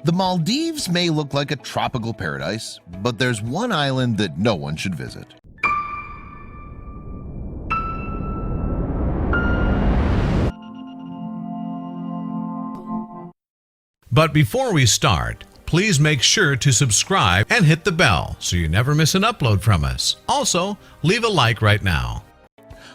The Maldives may look like a tropical paradise, but there's one island that no one should visit. But before we start, please make sure to subscribe and hit the bell so you never miss an upload from us. Also, leave a like right now.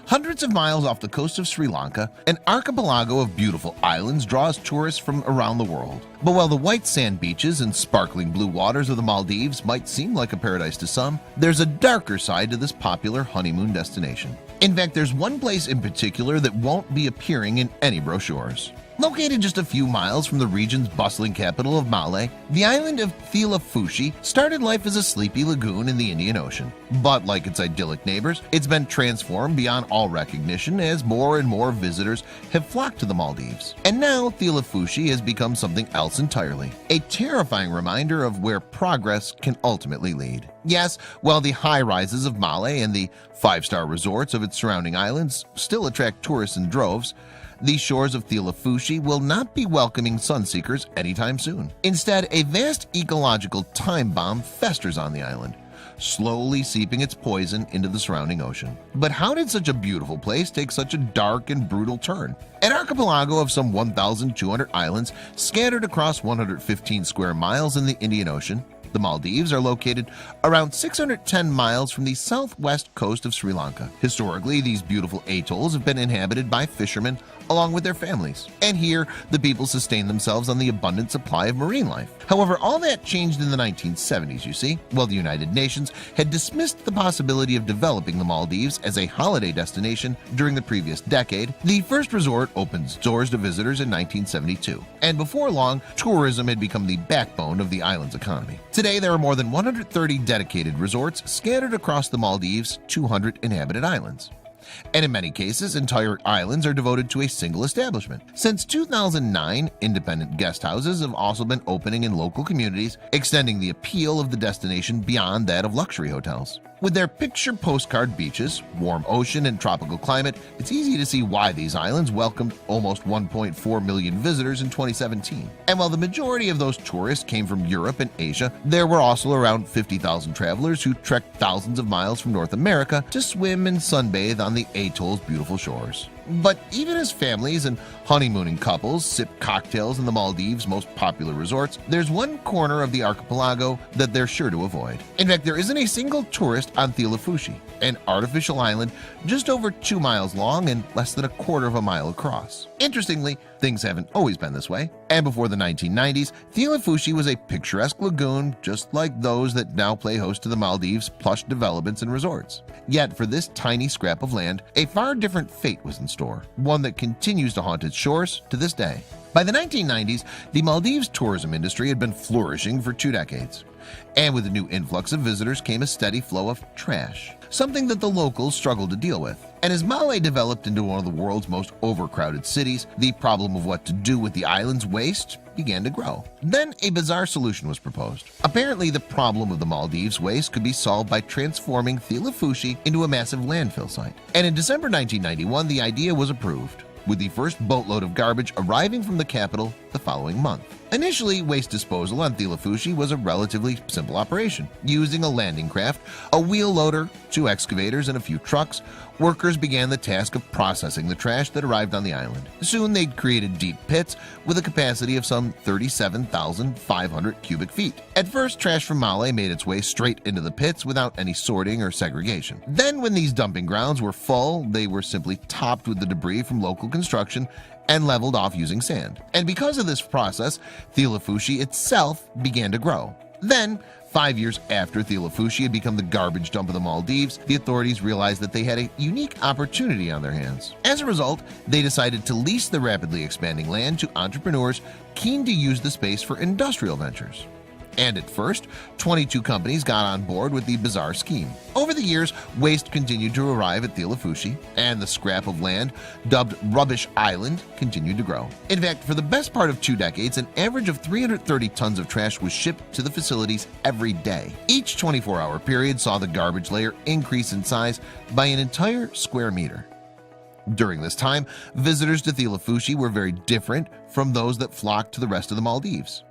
Hundreds of miles off the coast of Sri Lanka, an archipelago of beautiful islands draws tourists from around the world. But while the white sand beaches and sparkling blue waters of the Maldives might seem like a paradise to some, there's a darker side to this popular honeymoon destination. In fact, there's one place in particular that won't be appearing in any brochures. Located just a few miles from the region's bustling capital of Malé, the island of Fushi started life as a sleepy lagoon in the Indian Ocean. But like its idyllic neighbors, it's been transformed beyond all recognition as more and more visitors have flocked to the Maldives. And now Fushi has become something else entirely, a terrifying reminder of where progress can ultimately lead. Yes, while the high-rises of Malé and the five-star resorts of its surrounding islands still attract tourists in droves, the shores of Fushi will not be welcoming sunseekers anytime soon. Instead, a vast ecological time bomb festers on the island, slowly seeping its poison into the surrounding ocean. But how did such a beautiful place take such a dark and brutal turn? An archipelago of some 1,200 islands scattered across 115 square miles in the Indian Ocean, the Maldives are located around 610 miles from the southwest coast of Sri Lanka. Historically, these beautiful atolls have been inhabited by fishermen along with their families, and here the people sustain themselves on the abundant supply of marine life. However, all that changed in the 1970s, you see. While the United Nations had dismissed the possibility of developing the Maldives as a holiday destination during the previous decade, the first resort opened doors to visitors in 1972, and before long, tourism had become the backbone of the island's economy. Today, there are more than 130 dedicated resorts scattered across the Maldives' 200 inhabited islands. And in many cases, entire islands are devoted to a single establishment. Since 2009, independent guest houses have also been opening in local communities, extending the appeal of the destination beyond that of luxury hotels. With their picture postcard beaches, warm ocean, and tropical climate, it's easy to see why these islands welcomed almost 1.4 million visitors in 2017. And while the majority of those tourists came from Europe and Asia, there were also around 50,000 travelers who trekked thousands of miles from North America to swim and sunbathe on the atoll's beautiful shores. But even as families and honeymooning couples sip cocktails in the Maldives' most popular resorts, there's one corner of the archipelago that they're sure to avoid. In fact, there isn't a single tourist on Fushi, an artificial island just over 2 miles long and less than a quarter of a mile across. Interestingly, things haven't always been this way, and before the 1990s, Fushi was a picturesque lagoon just like those that now play host to the Maldives' plush developments and resorts. Yet for this tiny scrap of land, a far different fate was in store, one that continues to haunt its shores to this day. By the 1990s, the Maldives tourism industry had been flourishing for 2 decades. And with the new influx of visitors came a steady flow of trash, something that the locals struggled to deal with. And as Malé developed into one of the world's most overcrowded cities, the problem of what to do with the island's waste began to grow. Then a bizarre solution was proposed. Apparently, the problem of the Maldives' waste could be solved by transforming Fushi into a massive landfill site. And in December 1991, the idea was approved, with the first boatload of garbage arriving from the capital the following month. Initially, waste disposal on Fushi was a relatively simple operation. Using a landing craft, a wheel loader, 2 excavators, and a few trucks, workers began the task of processing the trash that arrived on the island. Soon they'd created deep pits with a capacity of some 37,500 cubic feet. At first, trash from Malé made its way straight into the pits without any sorting or segregation. Then when these dumping grounds were full, they were simply topped with the debris from local construction and leveled off using sand. And because of this process, Fushi itself began to grow. Then, 5 years after Fushi had become the garbage dump of the Maldives, the authorities realized that they had a unique opportunity on their hands. As a result, they decided to lease the rapidly expanding land to entrepreneurs keen to use the space for industrial ventures. And at first, 22 companies got on board with the bizarre scheme. Over the years, waste continued to arrive at Fushi, and the scrap of land, dubbed Rubbish Island, continued to grow. In fact, for the best part of 2 decades, an average of 330 tons of trash was shipped to the facilities every day. Each 24-hour period saw the garbage layer increase in size by an entire square meter. During this time, visitors to Fushi were very different from those that flocked to the rest of the Maldives.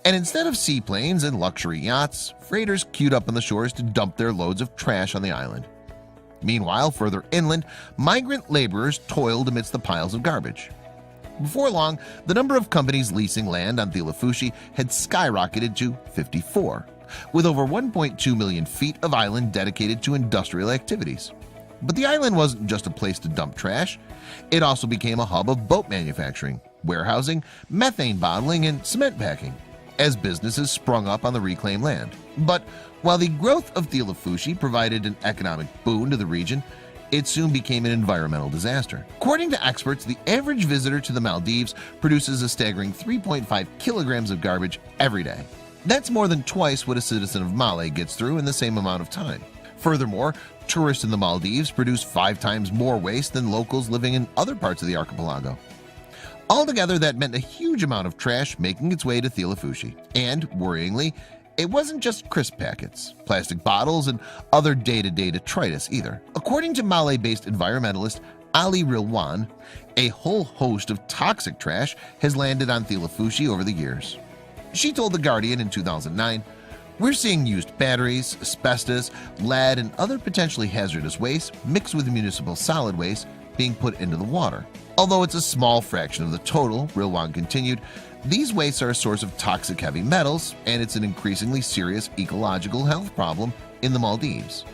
And instead of seaplanes and luxury yachts, freighters queued up on the shores to dump their loads of trash on the island. Meanwhile, further inland, migrant laborers toiled amidst the piles of garbage. Before long, the number of companies leasing land on Thilafushi had skyrocketed to 54, with over 1.2 million feet of island dedicated to industrial activities. But the island wasn't just a place to dump trash. It also became a hub of boat manufacturing, warehousing, methane bottling, and cement packing, as businesses sprung up on the reclaimed land. But while the growth of Thilafushi provided an economic boon to the region, it soon became an environmental disaster. According to experts, the average visitor to the Maldives produces a staggering 3.5 kilograms of garbage every day. That's more than twice what a citizen of Male gets through in the same amount of time. Furthermore, tourists in the Maldives produce 5 times more waste than locals living in other parts of the archipelago. Altogether, that meant a huge amount of trash making its way to Thilafushi. And, worryingly, it wasn't just crisp packets, plastic bottles, and other day-to-day detritus either. According to Malay-based environmentalist Ali Rilwan, a whole host of toxic trash has landed on Thilafushi over the years. She told The Guardian in 2009, "We're seeing used batteries, asbestos, lead, and other potentially hazardous waste mixed with municipal solid waste being put into the water. Although it's a small fraction of the total," Rilwan continued, "these wastes are a source of toxic heavy metals, and it's an increasingly serious ecological health problem in the Maldives."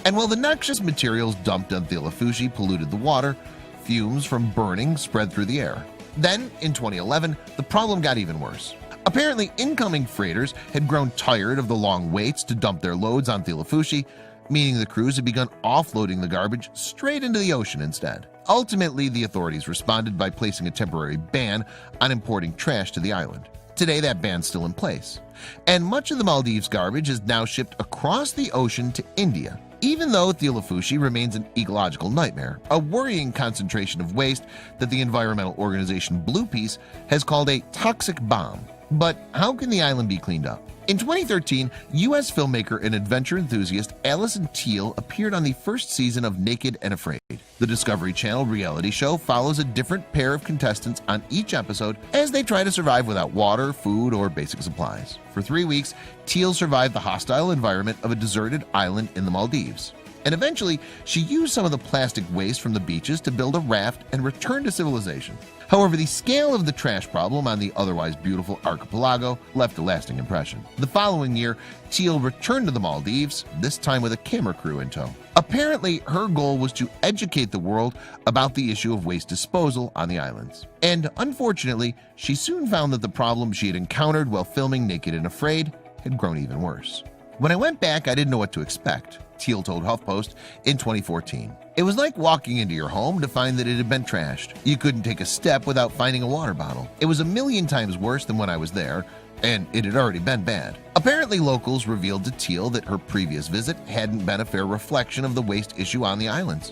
And while the noxious materials dumped on Thilafushi polluted the water, fumes from burning spread through the air. Then, in 2011, the problem got even worse. Apparently, incoming freighters had grown tired of the long waits to dump their loads on Thilafushi, meaning the crews had begun offloading the garbage straight into the ocean instead. Ultimately, the authorities responded by placing a temporary ban on importing trash to the island. Today, that ban's still in place, and much of the Maldives garbage is now shipped across the ocean to India. Even though Thilafushi remains an ecological nightmare, a worrying concentration of waste that the environmental organization Bluepeace has called a toxic bomb. But how can the island be cleaned up? In 2013, U.S. filmmaker and adventure enthusiast Allison Teal appeared on the first season of Naked and Afraid. The Discovery Channel reality show follows a different pair of contestants on each episode as they try to survive without water, food, or basic supplies. For 3 weeks, Teal survived the hostile environment of a deserted island in the Maldives. And eventually, she used some of the plastic waste from the beaches to build a raft and return to civilization. However, the scale of the trash problem on the otherwise beautiful archipelago left a lasting impression. The following year, Teal returned to the Maldives, this time with a camera crew in tow. Apparently, her goal was to educate the world about the issue of waste disposal on the islands. And unfortunately, she soon found that the problem she had encountered while filming Naked and Afraid had grown even worse. "When I went back, I didn't know what to expect," Teal told HuffPost in 2014. "It was like walking into your home to find that it had been trashed. You couldn't take a step without finding a water bottle. It was a million times worse than when I was there, and it had already been bad." Apparently, locals revealed to Teal that her previous visit hadn't been a fair reflection of the waste issue on the islands.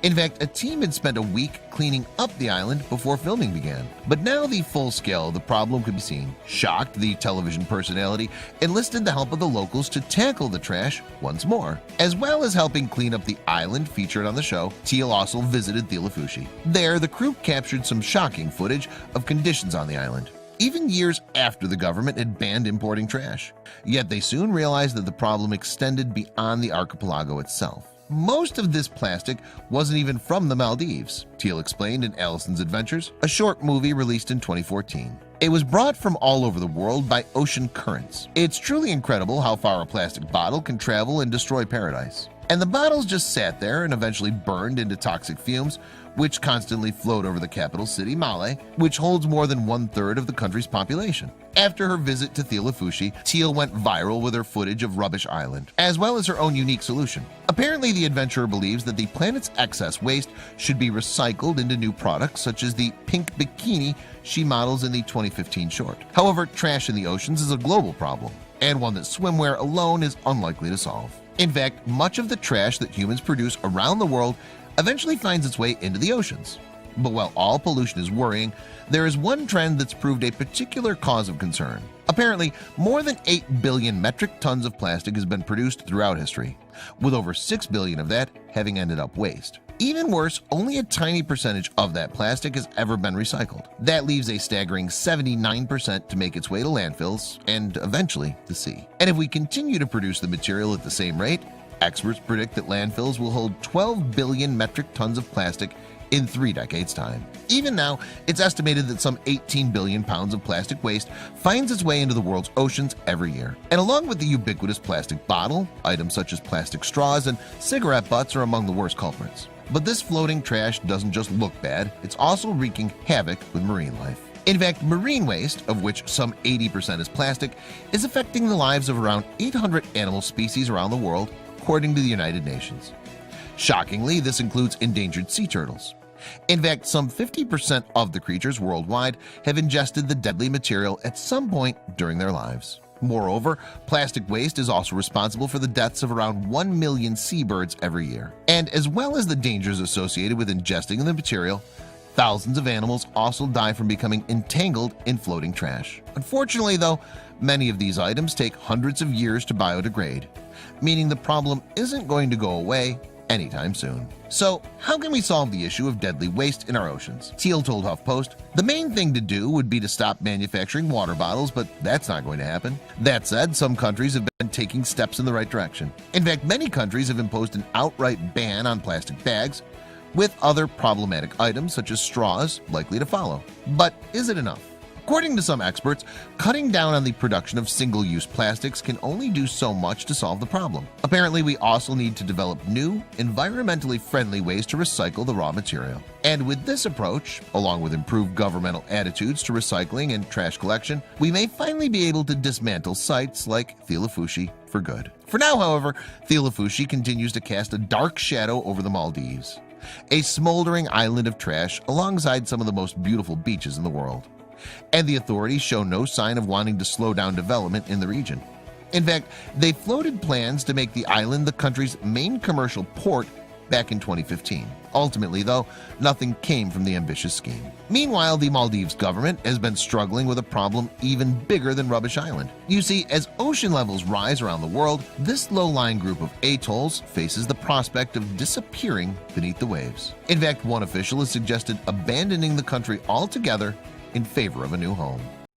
In fact, a team had spent a week cleaning up the island before filming began. But now the full scale of the problem could be seen. Shocked, the television personality enlisted the help of the locals to tackle the trash once more. As well as helping clean up the island featured on the show, Teal also visited Thilafushi. There, the crew captured some shocking footage of conditions on the island, even years after the government had banned importing trash. Yet they soon realized that the problem extended beyond the archipelago itself. Most of this plastic wasn't even from the Maldives, Teal explained in Allison's Adventures, a short movie released in 2014. It was brought from all over the world by ocean currents. It's truly incredible how far a plastic bottle can travel and destroy paradise. And the bottles just sat there and eventually burned into toxic fumes, which constantly flowed over the capital city, Male, which holds more than 1/3 of the country's population. After her visit to Thilafushi, Teal went viral with her footage of Rubbish Island, as well as her own unique solution. Apparently, the adventurer believes that the planet's excess waste should be recycled into new products, such as the pink bikini she models in the 2015 short. However, trash in the oceans is a global problem, and one that swimwear alone is unlikely to solve. In fact, much of the trash that humans produce around the world eventually finds its way into the oceans. But while all pollution is worrying, there is one trend that's proved a particular cause of concern. Apparently, more than 8 billion metric tons of plastic has been produced throughout history, with over 6 billion of that having ended up waste. Even worse, only a tiny percentage of that plastic has ever been recycled. That leaves a staggering 79% to make its way to landfills and eventually the sea. And if we continue to produce the material at the same rate, experts predict that landfills will hold 12 billion metric tons of plastic in 3 decades' time. Even now, it's estimated that some 18 billion pounds of plastic waste finds its way into the world's oceans every year. And along with the ubiquitous plastic bottle, items such as plastic straws and cigarette butts are among the worst culprits. But this floating trash doesn't just look bad, it's also wreaking havoc with marine life. In fact, marine waste, of which some 80% is plastic, is affecting the lives of around 800 animal species around the world, according to the United Nations. Shockingly, this includes endangered sea turtles. In fact, some 50% of the creatures worldwide have ingested the deadly material at some point during their lives. Moreover, plastic waste is also responsible for the deaths of around 1 million seabirds every year. And as well as the dangers associated with ingesting the material, thousands of animals also die from becoming entangled in floating trash. Unfortunately, though, many of these items take hundreds of years to biodegrade, meaning the problem isn't going to go away anytime soon. So how can we solve the issue of deadly waste in our oceans? Teal told HuffPost, "The main thing to do would be to stop manufacturing water bottles, but that's not going to happen." That said, some countries have been taking steps in the right direction. In fact, many countries have imposed an outright ban on plastic bags, with other problematic items such as straws likely to follow. But is it enough? According to some experts, cutting down on the production of single-use plastics can only do so much to solve the problem. Apparently, we also need to develop new, environmentally friendly ways to recycle the raw material. And with this approach, along with improved governmental attitudes to recycling and trash collection, we may finally be able to dismantle sites like Thilafushi for good. For now, however, Thilafushi continues to cast a dark shadow over the Maldives, a smoldering island of trash alongside some of the most beautiful beaches in the world. And the authorities show no sign of wanting to slow down development in the region. In fact, they floated plans to make the island the country's main commercial port back in 2015. Ultimately, though, nothing came from the ambitious scheme. Meanwhile, the Maldives government has been struggling with a problem even bigger than Rubbish Island. You see, as ocean levels rise around the world, this low-lying group of atolls faces the prospect of disappearing beneath the waves. In fact, one official has suggested abandoning the country altogether in favor of a new home.